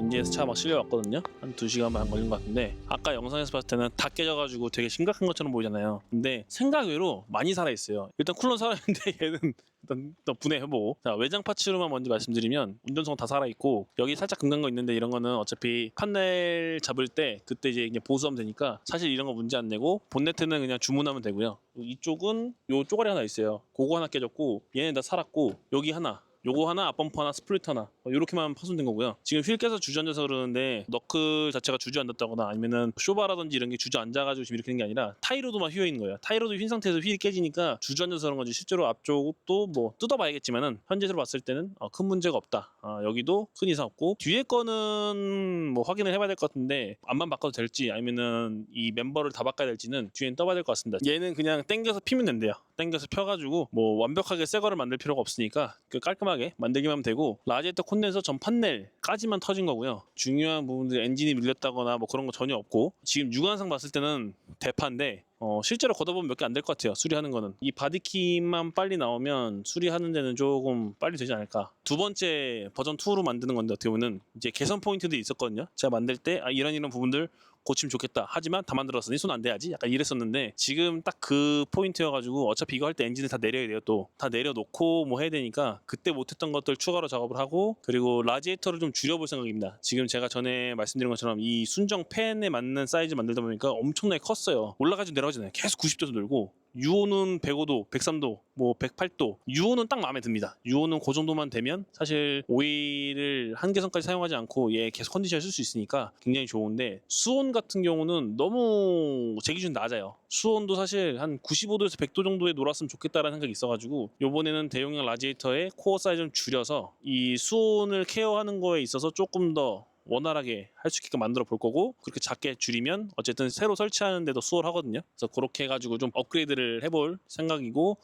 인제에서 차 막 실려왔거든요. 한 2시간 반 걸린 것 같은데 아까 영상에서 봤을 때는 다 깨져가지고 되게 심각한 것처럼 보이잖아요. 근데 생각외로 많이 살아있어요. 일단 쿨러는 살아있는데 얘는 일단 분해해보고, 자, 외장 파츠로만 먼저 말씀드리면 운전석은 다 살아있고 여기 살짝 금간 거 있는데 이런 거는 어차피 판넬 잡을 때 그때 이제 그냥 보수하면 되니까 사실 이런 거 문제 안 내고, 본네트는 그냥 주문하면 되고요. 이쪽은 요 쪼가리 하나 있어요. 그거 하나 깨졌고 얘는 다 살았고, 여기 하나, 요거 하나, 앞범퍼 하나, 스플릿 하나, 이렇게만 파손된 거고요. 지금 휠 깨서 주저앉아서 그러는데 너클 자체가 주저앉았다거나 아니면은 쇼바라든지 이런 게 주저앉아가지고 지금 이렇게 된 게 아니라 타이로드만 휘어 있는 거예요. 타이로드 휜 상태에서 휠이 깨지니까 주저앉아서 그런 건지, 실제로 앞쪽도 뭐 뜯어봐야겠지만은 현재로 봤을 때는 큰 문제가 없다. 여기도 큰 이상 없고, 뒤에 거는 뭐 확인을 해봐야 될 것 같은데 앞만 바꿔도 될지 아니면은 이 멤버를 다 바꿔야 될지는 뒤엔 떠봐야 될 것 같습니다. 얘는 그냥 당겨서 피면 된대요. 당겨서 펴가지고 뭐 완벽하게 새 거를 만들 필요가 없으니까 깔끔하게 만들기만 하면 되고, 라디에이터 콘덴서 전 판넬까지만 터진 거고요. 중요한 부분들 엔진이 밀렸다거나 뭐 그런 거 전혀 없고, 지금 육안상 봤을 때는 대파인데 실제로 걷어보면 몇 개 안 될 것 같아요. 수리하는 거는 이 바디킷만 빨리 나오면 수리하는 데는 조금 빨리 되지 않을까. 두 번째 버전 2로 만드는 건데 어떻게 보면 이제 개선 포인트들이 있었거든요. 제가 만들 때 이런 부분들 고치면 좋겠다, 하지만 다 만들었으니 손 안 대야지, 약간 이랬었는데 지금 딱 그 포인트여가지고 어차피 이거 할 때 엔진을 다 내려야 돼요. 또 다 내려놓고 뭐 해야 되니까 그때 못했던 것들 추가로 작업을 하고, 그리고 라지에이터를 좀 줄여볼 생각입니다. 지금 제가 전에 말씀드린 것처럼 이 순정 팬에 맞는 사이즈 만들다 보니까 엄청나게 컸어요. 올라가지 내려가잖아요. 계속 90도에서 돌고, 유호는 105도, 103도, 뭐 108도. 유호는 딱 마음에 듭니다. 유호는 그 정도만 되면 사실 오일을 한계선까지 사용하지 않고 얘 계속 컨디션을 쓸 수 있으니까 굉장히 좋은데, 수온 같은 경우는 너무 제 기준 낮아요. 수온도 사실 한 95도에서 100도 정도에 놀았으면 좋겠다라는 생각이 있어가지고 요번에는 대용량 라지에이터의 코어 사이즈 좀 줄여서 이 수온을 케어하는 거에 있어서 조금 더 원활하게 할 수 있게끔 만들어 볼 거고, 그렇게 작게 줄이면 어쨌든 새로 설치하는데도 수월하거든요. 그래서 그렇게 해가지고 좀 업그레이드를 해볼 생각이고,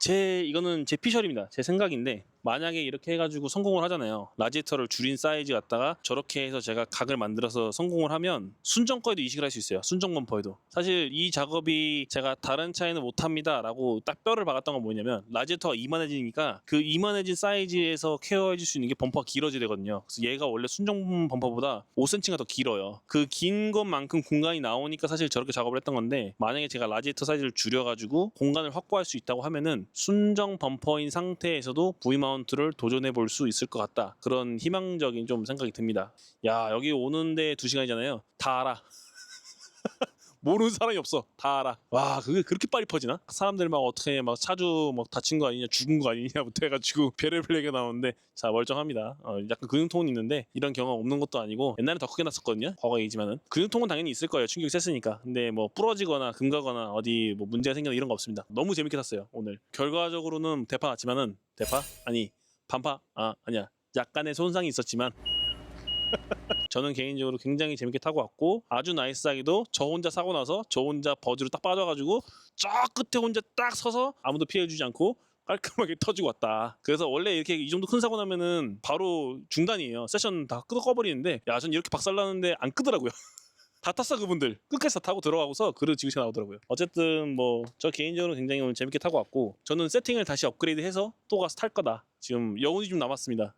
이거는 제 피셜입니다. 제 생각인데, 만약에 이렇게 해가지고 성공을 하잖아요. 라지에이터를 줄인 사이즈 갖다가 저렇게 해서 제가 각을 만들어서 성공을 하면 순정 거에도 이식을 할 수 있어요. 순정 범퍼에도. 사실 이 작업이 제가 다른 차에는 못합니다 라고 딱 뼈를 박았던 건 뭐냐면, 라지에이터가 이만해지니까 그 이만해진 사이즈에서 케어해줄 수 있는 게 범퍼가 길어져야 되거든요. 그래서 얘가 원래 순정 범퍼보다 5cm가 더 길어요. 그 긴 것만큼 공간이 나오니까 사실 저렇게 작업을 했던 건데, 만약에 제가 라지에이터 사이즈를 줄여가지고 공간을 확보할 수 있다고 하면은 순정 범퍼인 상태에서도 V마운트를 도전해 볼 수 있을 것 같다. 그런 희망적인 좀 생각이 듭니다. 야, 여기 오는데 2시간이잖아요. 다 알아. 모르는 사람이 없어. 다 알아. 와, 그게 그렇게 빨리 퍼지나? 사람들 막 어떻게 막 차주 막 다친 거 아니냐, 죽은 거 아니냐부터 해가지고 별의별 얘기가 나오는데, 자, 멀쩡합니다. 약간 근육통은 있는데 이런 경험 없는 것도 아니고, 옛날에 더 크게 났었거든요. 과거 얘기지만은 근육통은 당연히 있을 거예요. 충격이 셌으니까. 근데 뭐 부러지거나 금가거나 어디 뭐 문제가 생겨나 이런 거 없습니다. 너무 재밌게 탔어요 오늘. 결과적으로는 대파 났지만은, 대파? 아니 반파? 아니야, 약간의 손상이 있었지만 저는 개인적으로 굉장히 재밌게 타고 왔고, 아주 나이스하게도 저 혼자 사고 나서 저 혼자 버즈로 딱 빠져가지고 저 끝에 혼자 딱 서서 아무도 피해주지 않고 깔끔하게 터지고 왔다. 그래서 원래 이렇게 이 정도 큰 사고 나면은 바로 중단이에요. 세션 다 꺼버리는데, 야, 전 이렇게 박살나는데 안 끄더라고요. 다 탔어. 그분들 끝까지 다 타고 들어가고서 그릇 지그시 나오더라고요. 어쨌든 뭐 저 개인적으로 굉장히 오늘 재밌게 타고 왔고, 저는 세팅을 다시 업그레이드해서 또 가서 탈 거다. 지금 여운이 좀 남았습니다.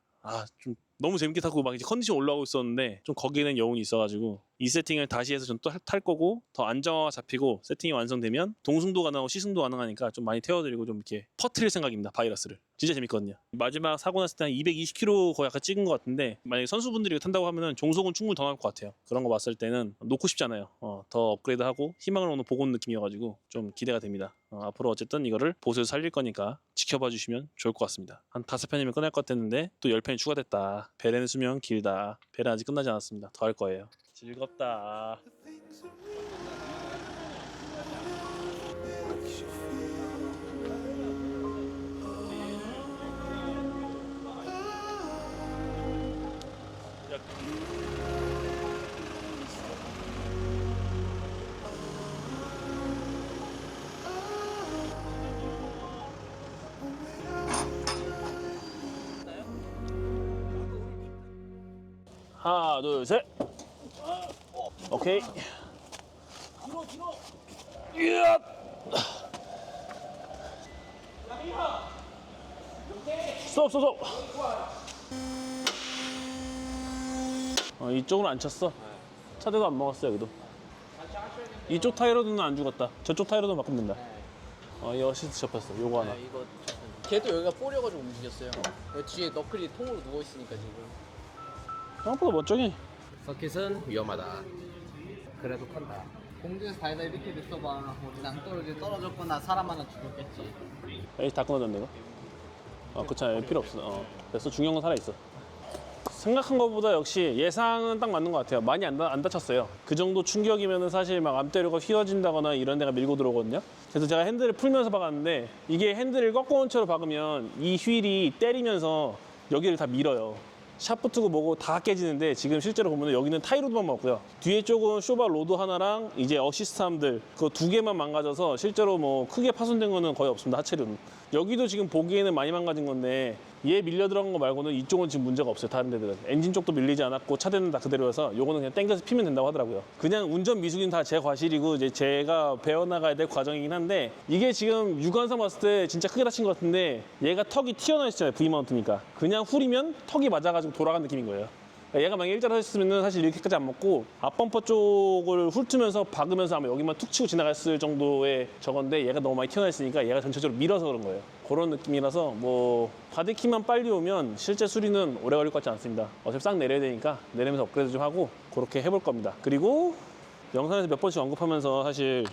좀 너무 재밌게 타고 막 이제 컨디션 올라오고 있었는데 좀 거기에는 여운이 있어가지고 이 세팅을 다시 해서 좀 또 탈 거고, 더 안정화가 잡히고 세팅이 완성되면 동승도 가능하고 시승도 가능하니까 좀 많이 태워드리고 좀 이렇게 퍼뜨릴 생각입니다. 바이러스를. 진짜 재밌거든요. 마지막 사고 났을 때 한 220km 거의 약간 찍은 것 같은데, 만약에 선수분들이 탄다고 하면은 종속은 충분히 더 나올 것 같아요. 그런 거 봤을 때는 놓고 싶잖아요. 더 업그레이드하고 희망을 오는 보고 느낌이어가지고 좀 기대가 됩니다. 앞으로 어쨌든 이거를 보수해서 살릴 거니까 지켜봐 주시면 좋을 것 같습니다. 한 5편이면 끝날 것 같았는데 또 10편이 추가됐다. 베렌 수명 길다. 베렌 아직 끝나지 않았습니다. 더 할 거예요. 즐겁다. 하나, 둘, 셋. 오케이. 이야. 스톱. 이쪽으로 안 쳤어. 차대도 안 먹었어 여기도. 이쪽 타이어로는 안 죽었다. 저쪽 타이어로도 바꾸면 된다. 이 어시스트 접혔어. 요거 하나. 네, 이거 걔도 여기가 뽀려가지고 움직였어요. 여기 뒤에 너클이 통으로 누워 있으니까 지금. 생각보다 멋쩍이. 서킷은 위험하다. 그래도 탄다. 공중에서 달다 이렇게 됐어봐. 어디 낭떠러지 떨어졌거나 사람 하나 죽었겠지. 에이 다 끊어졌네 이거. 그렇잖아. 필요 없어. 그래서 중요한 건 살아있어. 생각한 것보다 역시 예상은 딱 맞는 것 같아요. 많이 안 다쳤어요. 그 정도 충격이면 사실 막 암대류가 휘어진다거나 이런 데가 밀고 들어오거든요. 그래서 제가 핸들을 풀면서 박았는데 이게 핸들을 꺾어온 채로 박으면 이 휠이 때리면서 여기를 다 밀어요. 샤프트고 뭐고 다 깨지는데 지금 실제로 보면 여기는 타이로드만 먹고요. 뒤에 쪽은 쇼바 로드 하나랑 이제 어시스트함들 그거 두 개만 망가져서 실제로 뭐 크게 파손된 거는 거의 없습니다. 하체류는. 여기도 지금 보기에는 많이 망가진 건데 얘 밀려 들어간 거 말고는 이쪽은 지금 문제가 없어요. 다른 데들은. 엔진 쪽도 밀리지 않았고 차대는 다 그대로여서 요거는 그냥 당겨서 피면 된다고 하더라고요. 그냥 운전 미숙인 다 제 과실이고 이제 제가 배워나가야 될 과정이긴 한데 이게 지금 육안상 봤을 때 진짜 크게 다친 것 같은데 얘가 턱이 튀어나와 있잖아요. V마운트니까. 그냥 훌이면 턱이 맞아가지고 돌아간 느낌인 거예요. 얘가 만약에 일자로 했으면 사실 이렇게까지 안 먹고 앞범퍼 쪽을 훑으면서 박으면서 아마 여기만 툭 치고 지나갔을 정도의 저건데 얘가 너무 많이 튀어나와 있으니까 얘가 전체적으로 밀어서 그런 거예요. 그런 느낌이라서 뭐 바디키만 빨리 오면 실제 수리는 오래 걸릴 것 같지 않습니다. 어차피 싹 내려야 되니까 내리면서 업그레이드 좀 하고 그렇게 해볼 겁니다. 그리고 영상에서 몇 번씩 언급하면서 사실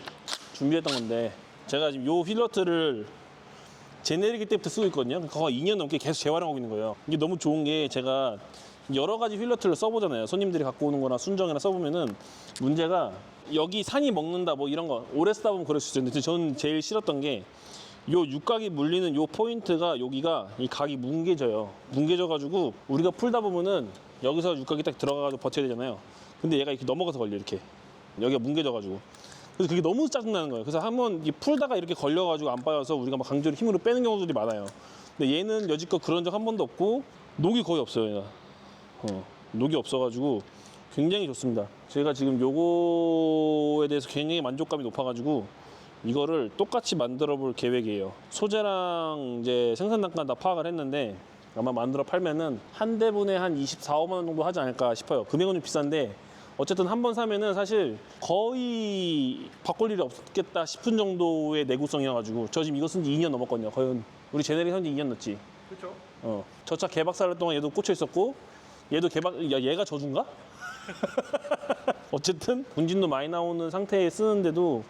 준비했던 건데 제가 지금 요 휠러트를 제네리기 때부터 쓰고 있거든요. 그거 2년 넘게 계속 재활용하고 있는 거예요. 이게 너무 좋은 게 제가 여러 가지 휠러트를 써보잖아요. 손님들이 갖고 오는 거나 순정이나 써보면은 문제가 여기 산이 먹는다 뭐 이런 거 오래 쓰다 보면 그럴 수 있는데 저는 제일 싫었던 게 요 육각이 물리는 요 포인트가 여기가 이 각이 뭉개져요. 뭉개져가지고 우리가 풀다 보면은 여기서 육각이 딱 들어가가지고 버텨야 되잖아요. 근데 얘가 이렇게 넘어가서 걸려 이렇게 여기가 뭉개져가지고 그래서 그게 너무 짜증나는 거예요. 그래서 한번 풀다가 이렇게 걸려가지고 안 빠져서 우리가 막 강제로 힘으로 빼는 경우들이 많아요. 근데 얘는 여지껏 그런 적 한 번도 없고 녹이 거의 없어요. 얘가. 녹이 없어가지고 굉장히 좋습니다. 제가 지금 요거에 대해서 굉장히 만족감이 높아가지고 이거를 똑같이 만들어 볼 계획이에요. 소재랑 이제 생산 단가 다 파악을 했는데 아마 만들어 팔면은 한 대분에 한 24, 5만 원 정도 하지 않을까 싶어요. 금액은 좀 비싼데 어쨌든 한 번 사면은 사실 거의 바꿀 일이 없겠다 싶은 정도의 내구성이어가지고 저 지금 이거 쓴 지 2년 넘었거든요. 거의 우리 제네리 산지 2년 넘지. 그렇죠. 저 차 개박살 동안 얘도 꽂혀 있었고 얘도 얘가 저준가? 어쨌든 분진도 많이 나오는 상태에 쓰는데도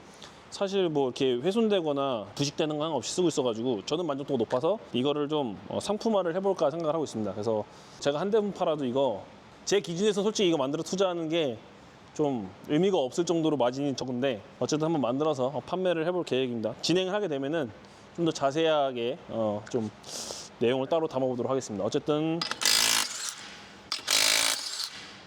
사실 뭐 이렇게 훼손되거나 부식되는 건 없이 쓰고 있어가지고 저는 만족도가 높아서 이거를 좀 상품화를 해볼까 생각을 하고 있습니다. 그래서 제가 한 대분 팔아도 이거 제 기준에서 솔직히 이거 만들어 투자하는 게 좀 의미가 없을 정도로 마진이 적은데 어쨌든 한번 만들어서 판매를 해볼 계획입니다. 진행을 하게 되면은 좀 더 자세하게 좀 내용을 따로 담아보도록 하겠습니다. 어쨌든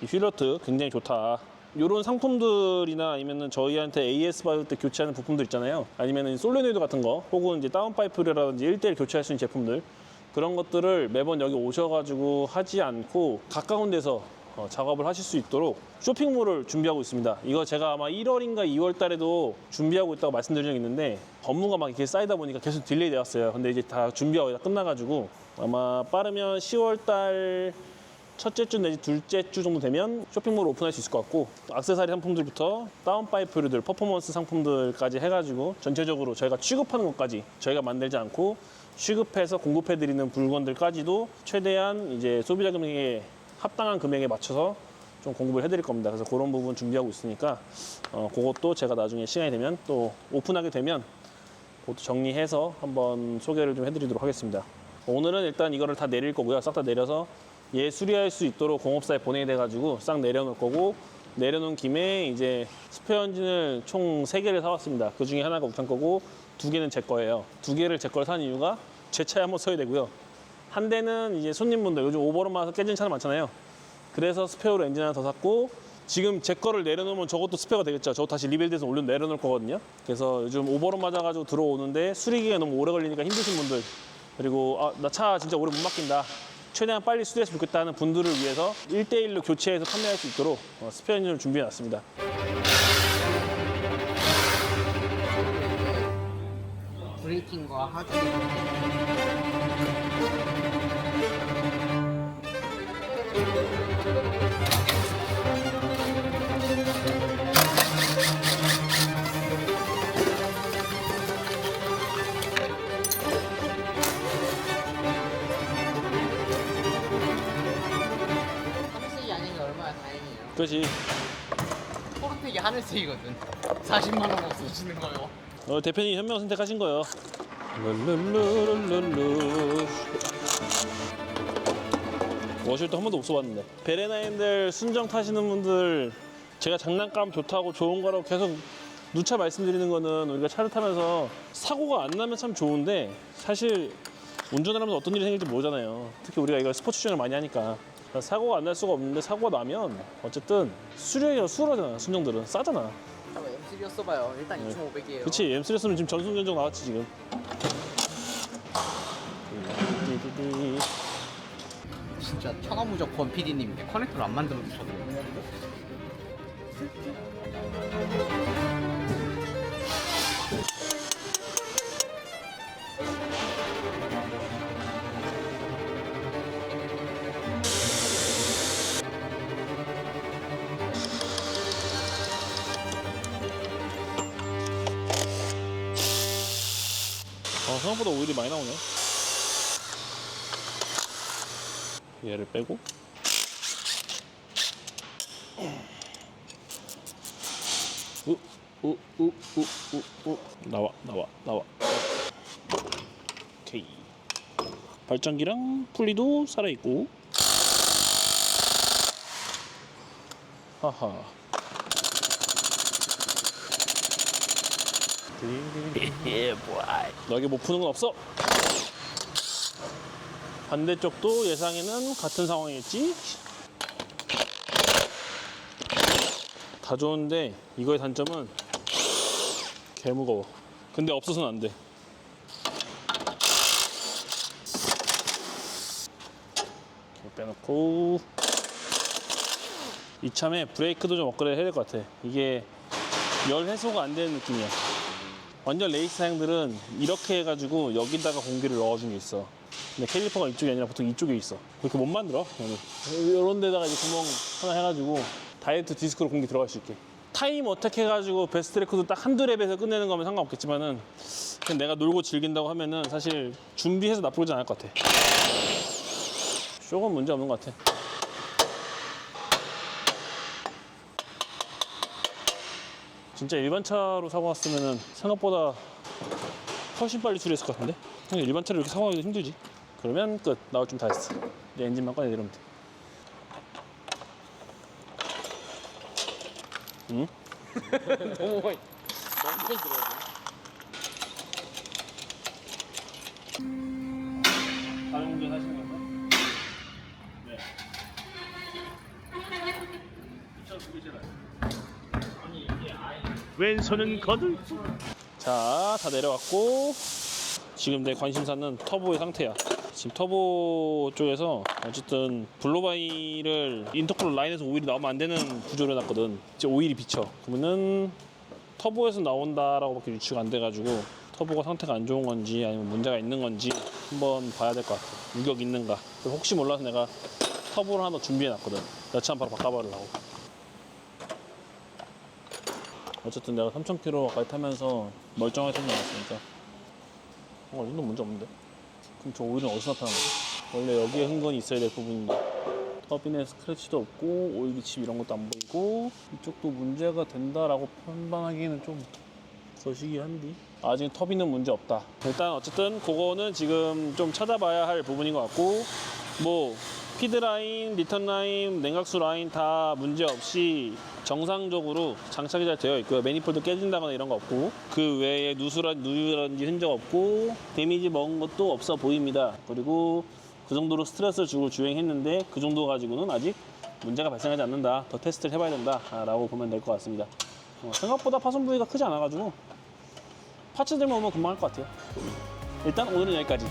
이 휠러트 굉장히 좋다. 이런 상품들이나 아니면은 저희한테 AS 받을 때 교체하는 부품들 있잖아요. 아니면은 솔레노이드 같은 거, 혹은 이제 다운파이프라든지 1대1 교체할 수 있는 제품들 그런 것들을 매번 여기 오셔가지고 하지 않고 가까운 데서 작업을 하실 수 있도록 쇼핑몰을 준비하고 있습니다. 이거 제가 아마 1월인가 2월 달에도 준비하고 있다고 말씀드린 적이 있는데 업무가 막 이렇게 쌓이다 보니까 계속 딜레이 되었어요. 근데 이제 다 준비하고 다 끝나가지고 아마 빠르면 10월 달 첫째 주 내지 둘째 주 정도 되면 쇼핑몰을 오픈할 수 있을 것 같고 액세서리 상품들부터 다운파이프류들, 퍼포먼스 상품들까지 해가지고 전체적으로 저희가 취급하는 것까지 저희가 만들지 않고 취급해서 공급해드리는 물건들까지도 최대한 이제 소비자 금액에 합당한 금액에 맞춰서 좀 공급을 해드릴 겁니다. 그래서 그런 부분 준비하고 있으니까 그것도 제가 나중에 시간이 되면 또 오픈하게 되면 그것도 정리해서 한번 소개를 좀 해드리도록 하겠습니다. 오늘은 일단 이거를 다 내릴 거고요. 싹 다 내려서 얘 수리할 수 있도록 공업사에 보내야 돼가지고 싹 내려놓을 거고 내려놓은 김에 이제 스페어 엔진을 총 3개를 사왔습니다. 그 중에 하나가 우탄 거고 2개는 제 거예요. 2개를 제 걸 산 이유가 제 차에 한번 써야 되고요. 한 대는 이제 손님분들 요즘 오버런 많아서 깨진 차는 많잖아요. 그래서 스페어로 엔진 하나 더 샀고 지금 제 거를 내려놓으면 저것도 스페어가 되겠죠. 저거 다시 리빌드해서 올려 내려놓을 거거든요. 그래서 요즘 오버런 맞아가지고 들어오는데 수리기가 너무 오래 걸리니까 힘드신 분들 그리고 나 차 진짜 오래 못 맡긴다. 최대한 빨리 수리했으면 좋겠다는 분들을 위해서 1대1로 교체해서 판매할 수 있도록 스페어 엔진을 준비해 놨습니다. 브레이킹과 하드 그렇지. 포르텍이 하늘색이거든. 40만 원 없어지는 거요. 대표님 현명 선택하신 거예요. 룰룰루룰룰루. 워셔도 한 번도 못 써봤는데. 베레나인들 순정 타시는 분들 제가 장난감 좋다고 좋은 거라고 계속 누차 말씀드리는 거는 우리가 차를 타면서 사고가 안 나면 참 좋은데 사실 운전을 하면서 어떤 일이 생길지 모르잖아요. 특히 우리가 이걸 스포츠 주행을 많이 하니까 사고가 안 날 수가 없는데 사고가 나면 어쨌든 수령이 수월하잖아. 순정들은 싸잖아. M3였어 써봐요. 일단 2,500이에요. 그치 M3였으면 지금 전순전적 나왔지 지금. 진짜 천하무적 권 PD님 커넥터를 안 만들어 주셔도. 생각보다 오일이 많이 나오네. 얘를 빼고 나와 오케이. 발전기랑 분리도 살아있고 하하. 너에게 못 푸는 건 없어. 반대쪽도 예상에는 같은 상황이겠지. 다 좋은데 이거의 단점은 개 무거워. 근데 없어서는 안 돼. 이렇게 빼놓고 이참에 브레이크도 좀 업그레이드 해야 될 것 같아. 이게 열 해소가 안 되는 느낌이야. 완전 레이스 사양들은 이렇게 해가지고 여기다가 공기를 넣어준 게 있어. 근데 캘리퍼가 이쪽이 아니라 보통 이쪽에 있어. 그렇게 못 만들어. 이런 데다가 이제 구멍 하나 해가지고 다이어트 디스크로 공기 들어갈 수 있게. 타임 어택 해가지고 베스트 트랙도 딱 한두 랩에서 끝내는 거면 상관없겠지만은 그냥 내가 놀고 즐긴다고 하면은 사실 준비해서 나쁘지 않을 것 같아. 조금 문제 없는 것 같아. 진짜 일반 차로 사고 났으면은 생각보다 훨씬 빨리 수리했을 것 같은데? 그냥 일반 차로 이렇게 사고 나기도 힘들지. 그러면 끝. 나올 좀 다 했어. 이제 엔진만 꺼내 내리면 돼. 응? 너무 많이 들어야 다른 운전 하시는 건가? 네. 왼손은 거들고. 자, 다 내려왔고 지금 내 관심사는 터보의 상태야. 지금 터보 쪽에서 어쨌든 블로바이를 인터쿨러 라인에서 오일이 나오면 안 되는 구조를 해놨거든. 이제 오일이 비쳐. 그러면은 터보에서 나온다라고밖에 유추가 안 돼가지고 터보가 상태가 안 좋은 건지 아니면 문제가 있는 건지 한번 봐야 될 것 같아. 유격 있는가. 혹시 몰라서 내가 터보를 하나 더 준비해놨거든. 여차하면 바로 바꿔버리려고. 어쨌든 내가 3,000km 가까이 타면서 멀쩡하게 타지 않았으니까 이 정도 문제 없는데? 그럼 저 오일은 어디서 나타난 거지? 원래 여기에 흥건이 있어야 될 부분인데 터빈에 스크래치도 없고 오일 비침 이런 것도 안 보이고 이쪽도 문제가 된다라고 판단하기에는 좀 거시기 한디. 아직 터빈은 문제 없다. 일단 어쨌든 그거는 지금 좀 찾아봐야 할 부분인 것 같고 뭐 피드 라인, 리턴 라인, 냉각수 라인 다 문제 없이 정상적으로 장착이 잘 되어 있고요. 매니폴드 깨진다거나 이런 거 없고 그 외에 누유라든지 흔적 없고 데미지 먹은 것도 없어 보입니다. 그리고 그 정도로 스트레스를 주고 주행했는데 그 정도 가지고는 아직 문제가 발생하지 않는다. 더 테스트를 해봐야 된다라고 보면 될 것 같습니다. 생각보다 파손 부위가 크지 않아가지고 파츠들만 오면 금방 할 것 같아요. 일단 오늘은 여기까지.